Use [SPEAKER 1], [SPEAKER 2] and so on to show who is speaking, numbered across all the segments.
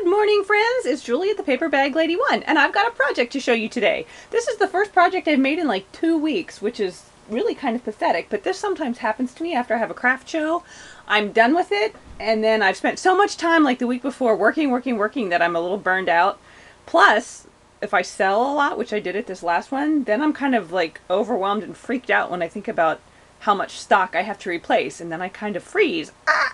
[SPEAKER 1] Good morning, friends. It's Julie at the Paper Bag Lady 1, and I've got a project to show you today. This is the first project I've made in like 2 weeks, which is really kind of pathetic, but this sometimes happens to me after I have a craft show. I'm done with it, and then I've spent so much time like the week before working that I'm a little burned out. Plus, if I sell a lot, which I did at this last one, then I'm kind of like overwhelmed and freaked out when I think about how much stock I have to replace, and then I kind of freeze. Ah!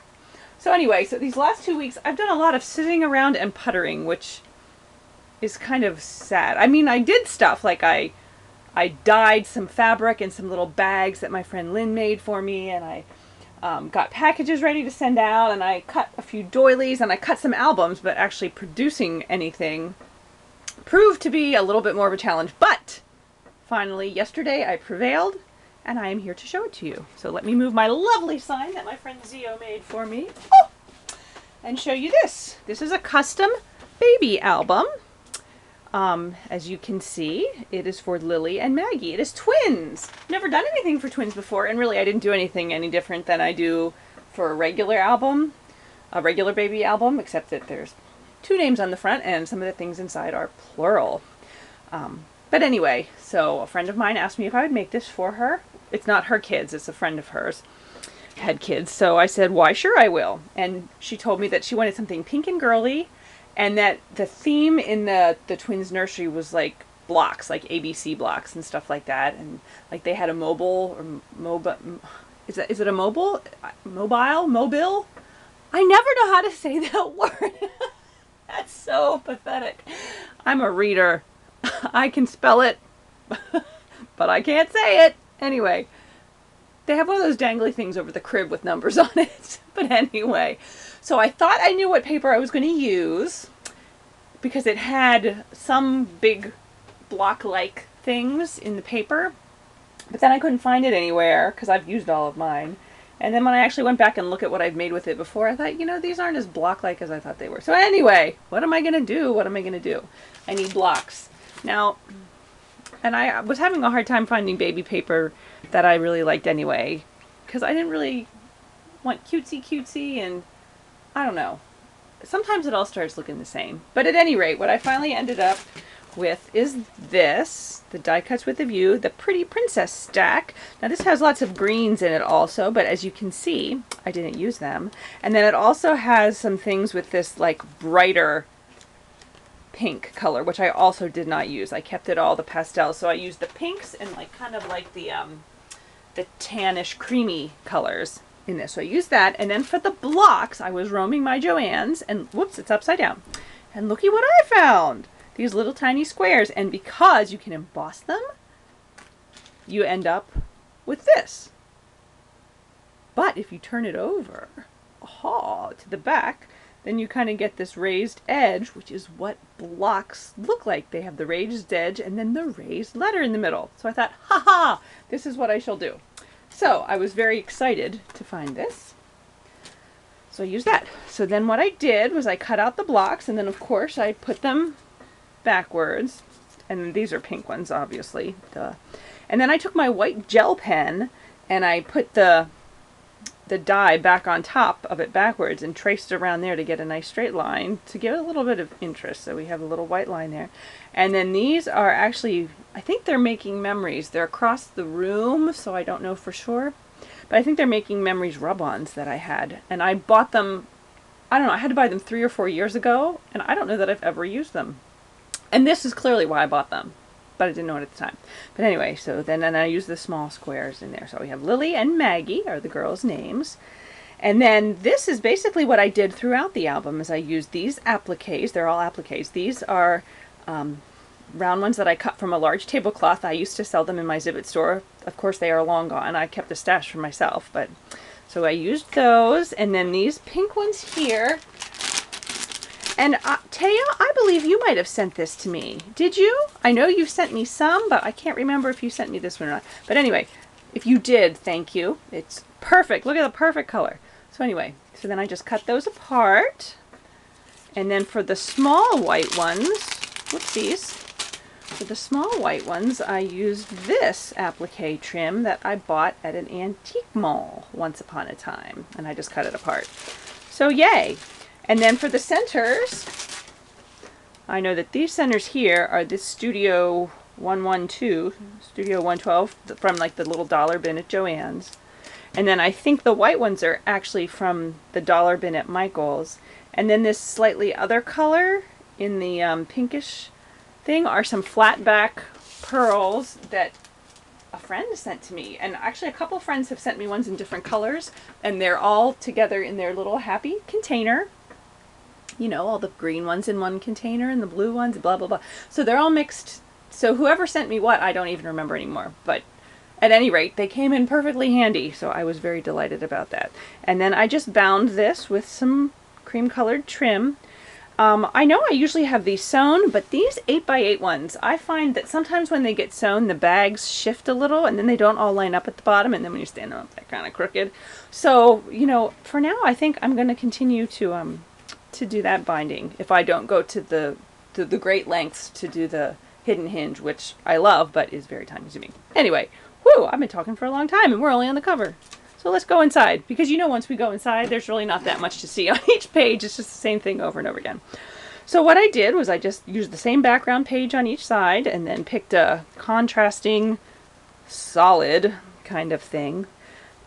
[SPEAKER 1] So anyway, so these last 2 weeks, I've done a lot of sitting around and puttering, which is kind of sad. I mean, I did stuff like I dyed some fabric in some little bags that my friend Lynn made for me, and I got packages ready to send out, and I cut a few doilies, and I cut some albums, but actually producing anything proved to be a little bit more of a challenge. But finally, yesterday, I prevailed, and I am here to show it to you. So let me move my lovely sign that my friend Zio made for me and show you this. This is a custom baby album. As you can see, it is for Lily and Maggie. It is twins. Never done anything for twins before, and really I didn't do anything any different than I do for a regular album, a regular baby album, except that there's 2 names on the front and some of the things inside are plural. But anyway, so a friend of mine asked me if I would make this for her. It's not her kids, it's a friend of hers had kids. So I said, why, sure I will. And she told me that she wanted something pink and girly, and that the theme in the twins nursery was like blocks, like ABC blocks and stuff like that. And like they had a mobile, is it a mobile? Mobile? I never know how to say that word. That's so pathetic. I'm a reader. I can spell it, but I can't say it. Anyway, they have one of those dangly things over the crib with numbers on it. But anyway, so I thought I knew what paper I was going to use because it had some big block-like things in the paper, but then I couldn't find it anywhere because I've used all of mine. And then when I actually went back and looked at what I've made with it before, I thought, you know, these aren't as block-like as I thought they were. So anyway, what am I going to do? What am I going to do? I need blocks. Now, and I was having a hard time finding baby paper that I really liked anyway, because I didn't really want cutesy, and I don't know. Sometimes it all starts looking the same. But at any rate, what I finally ended up with is this, the Die Cuts with a View, the Pretty Princess stack. Now this has lots of greens in it also, but as you can see, I didn't use them. And then it also has some things with this like brighter pink color, which I also did not use. I kept it all the pastels, so I used the pinks and like kind of like the tannish creamy colors in this. So I used that, and then for the blocks I was roaming my Joann's, and whoops, it's upside down, and looky what I found. These little tiny squares, and because you can emboss them, you end up with this. But if you turn it over to the back, then you kind of get this raised edge, which is what blocks look like. They have the raised edge and then the raised letter in the middle. So I thought, ha, this is what I shall do. So I was very excited to find this. So I used that. So then what I did was I cut out the blocks, and then of course I put them backwards. And these are pink ones, obviously. Duh. And then I took my white gel pen and I put the die back on top of it backwards and traced around there to get a nice straight line to give it a little bit of interest. So we have a little white line there. And then these are actually, I think they're making memories. They're across the room, so I don't know for sure. But I think they're making memories rub-ons that I had. And I bought them, I don't know, I had to buy them 3 or 4 years ago, and I don't know that I've ever used them. And this is clearly why I bought them, but I didn't know it at the time. But anyway, so then I use the small squares in there. So we have Lily and Maggie are the girls' names. And then this is basically what I did throughout the album, is I used these appliques. They're all appliques. These are round ones that I cut from a large tablecloth. I used to sell them in my Zibit store. Of course, they are long gone. I kept a stash for myself. But so I used those. And then these pink ones here. And Taya, I believe you might have sent this to me. Did you? I know you sent me some, but I can't remember if you sent me this one or not. But anyway, if you did, thank you. It's perfect. Look at the perfect color. So anyway, so then I just cut those apart. And then for the small white ones, whoopsies, for the small white ones, I used this applique trim that I bought at an antique mall once upon a time. And I just cut it apart. So yay! And then for the centers, I know that these centers here are this Studio 112, Studio 112 from like the little dollar bin at Joann's. And then I think the white ones are actually from the dollar bin at Michael's. And then this slightly other color in the pinkish thing are some flat back pearls that a friend sent to me. And actually a couple friends have sent me ones in different colors, and they're all together in their little happy container. You know, all the green ones in one container and the blue ones, blah, blah, blah. So they're all mixed. So whoever sent me what, I don't even remember anymore. But at any rate, they came in perfectly handy. So I was very delighted about that. And then I just bound this with some cream colored trim. I know I usually have these sewn, but these 8x8 ones, I find that sometimes when they get sewn, the bags shift a little and then they don't all line up at the bottom, and then when you stand them up, they're kind of crooked. So, you know, for now, I think I'm going to continue to do that binding if I don't go to the great lengths to do the hidden hinge, which I love, but is very time consuming. Anyway, whew, I've been talking for a long time and we're only on the cover. So let's go inside, because you know once we go inside, there's really not that much to see on each page. It's just the same thing over and over again. So what I did was I just used the same background page on each side and then picked a contrasting solid kind of thing.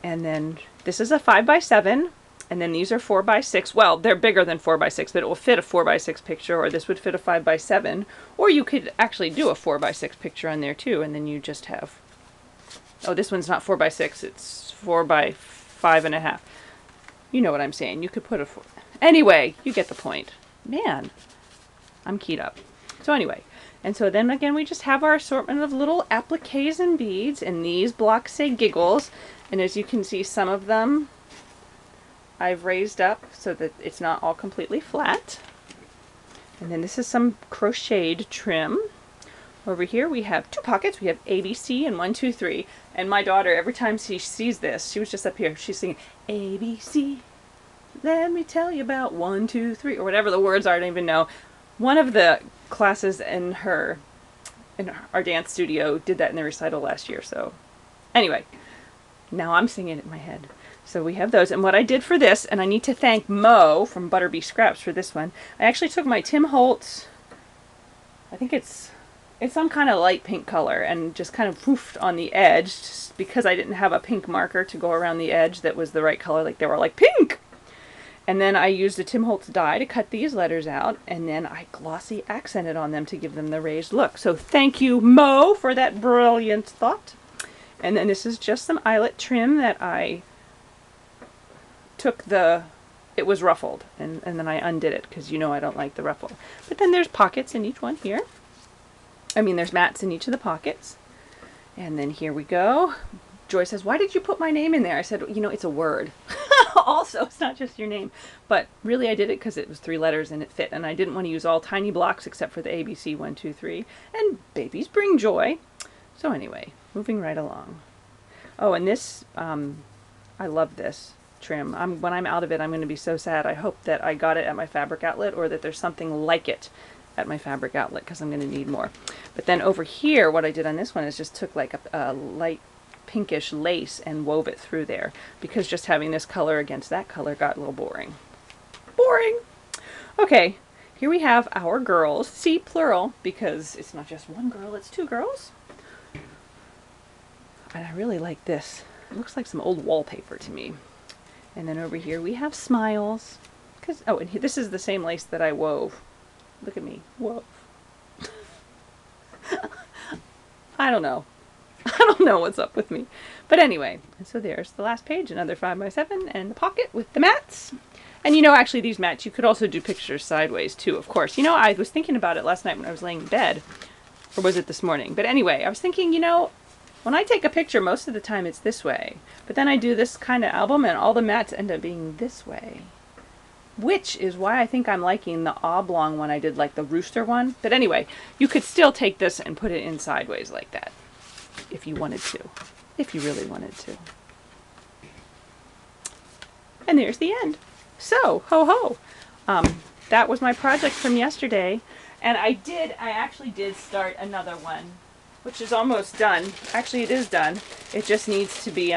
[SPEAKER 1] And then this is a 5x7, and then these are 4x6. Well, they're bigger than 4x6, but it will fit a 4x6 picture, or this would fit a 5x7. Or you could actually do a 4x6 picture on there too, and then you just have, oh, this one's not 4x6, it's 4x5.5. You know what I'm saying. You could put a 4. Anyway, you get the point. Man, I'm keyed up. So anyway, and so then again, we just have our assortment of little appliques and beads, and these blocks say Giggles. And as you can see, some of them I've raised up so that it's not all completely flat. And then this is some crocheted trim. Over here we have 2 pockets. We have ABC and 1, 2, 3. And my daughter, every time she sees this, she was just up here, she's singing ABC, let me tell you about 1, 2, 3, or whatever the words are, I don't even know. One of the classes in our dance studio did that in the recital last year. So anyway, now I'm singing it in my head. So we have those. And what I did for this, and I need to thank Mo from Butterbee Scraps for this one, I actually took my Tim Holtz, I think it's some kind of light pink color, and just kind of poofed on the edge, just because I didn't have a pink marker to go around the edge that was the right color, like they were like pink. And then I used a Tim Holtz die to cut these letters out, and then I glossy accented on them to give them the raised look. So thank you, Mo, for that brilliant thought. And then this is just some eyelet trim that I took it was ruffled, and then I undid it, because you know I don't like the ruffle. But then there's pockets in each one here. I mean, there's mats in each of the pockets. And then here we go. Joy says, why did you put my name in there? I said, you know, it's a word. Also, it's not just your name. But really, I did it because it was 3 letters and it fit. And I didn't want to use all tiny blocks except for the ABC 1, 2, 3. And babies bring joy. So anyway, moving right along. Oh, and this, I love this trim. When I'm out of it, I'm going to be so sad. I hope that I got it at my fabric outlet, or that there's something like it at my fabric outlet, because I'm going to need more. But then over here, what I did on this one is just took like a light pinkish lace and wove it through there, because just having this color against that color got a little boring. Boring! Okay, here we have our girls. See, plural, because it's not just one girl, it's 2 girls. And I really like this. It looks like some old wallpaper to me. And then over here we have Smiles. Oh, and this is the same lace that I wove. Look at me. Whoa. I don't know. I don't know what's up with me. But anyway, and so there's the last page, another 5x7, and the pocket with the mats. And you know, actually these mats, you could also do pictures sideways too, of course. You know, I was thinking about it last night when I was laying in bed. Or was it this morning? But anyway, I was thinking, you know, when I take a picture, most of the time it's this way. But then I do this kind of album and all the mats end up being this way. Which is why I think I'm liking the oblong one I did, like the rooster one. But anyway, you could still take this and put it in sideways like that, if you wanted to. If you really wanted to. And there's the end. So, ho ho! That was my project from yesterday. And I actually did start another one, which is almost done. Actually, it is done. It just needs to be,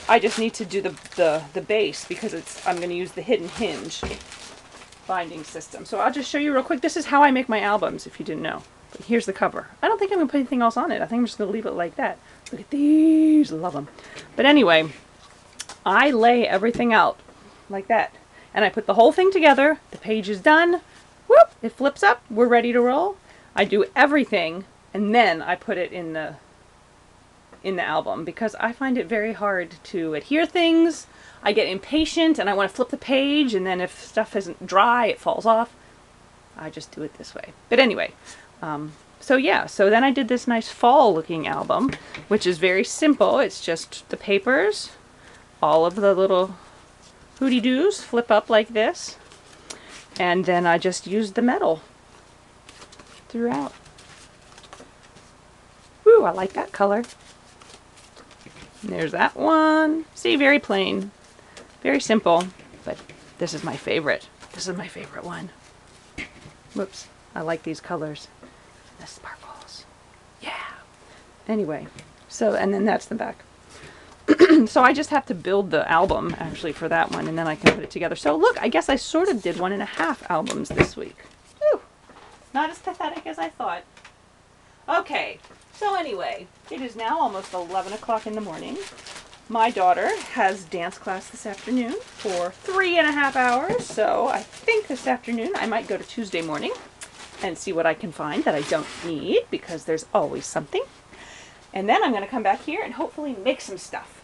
[SPEAKER 1] I just need to do the base, because I'm going to use the hidden hinge. binding system. So I'll just show you real quick. This is how I make my albums, if you didn't know. But here's the cover. I don't think I'm going to put anything else on it. I think I'm just going to leave it like that. Look at these. Love them. But anyway, I lay everything out like that. And I put the whole thing together. The page is done. Whoop! It flips up. We're ready to roll. I do everything, and then I put it in the album because I find it very hard to adhere things. I get impatient and I want to flip the page, and then if stuff isn't dry, it falls off. I just do it this way. But anyway, so yeah, so then I did this nice fall looking album, which is very simple. It's just the papers, all of the little hooty-doos flip up like this, and then I just used the metal throughout. Ooh, I like that color. There's that one. See, very plain, very simple, but this is my favorite. This is my favorite one. Whoops, I like these colors. The sparkles. Yeah. Anyway, so, and then that's the back. So I just have to build the album actually for that one, and then I can put it together. So look, I guess I sort of did 1.5 albums this week. Whew. Not as pathetic as I thought. Okay, so anyway, it is now almost 11 o'clock in the morning. My daughter has dance class this afternoon for 3.5 hours, so I think this afternoon I might go to Tuesday morning and see what I can find that I don't need, because there's always something. And then I'm going to come back here and hopefully make some stuff.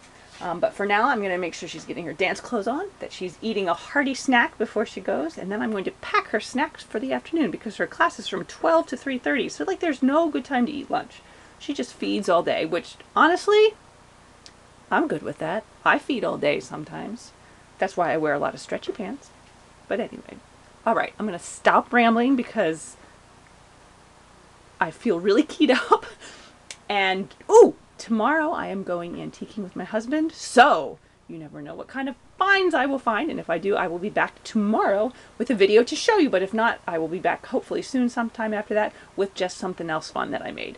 [SPEAKER 1] But for now, I'm going to make sure she's getting her dance clothes on, that she's eating a hearty snack before she goes, and then I'm going to pack her snacks for the afternoon because her class is from 12 to 3:30, so like there's no good time to eat lunch. She just feeds all day, which honestly, I'm good with that. I feed all day sometimes. That's why I wear a lot of stretchy pants. But anyway, all right, I'm going to stop rambling because I feel really keyed up. And, ooh, tomorrow I am going antiquing with my husband, so you never know what kind of finds I will find, and if I do, I will be back tomorrow with a video to show you, but if not, I will be back hopefully soon, sometime after that, with just something else fun that I made.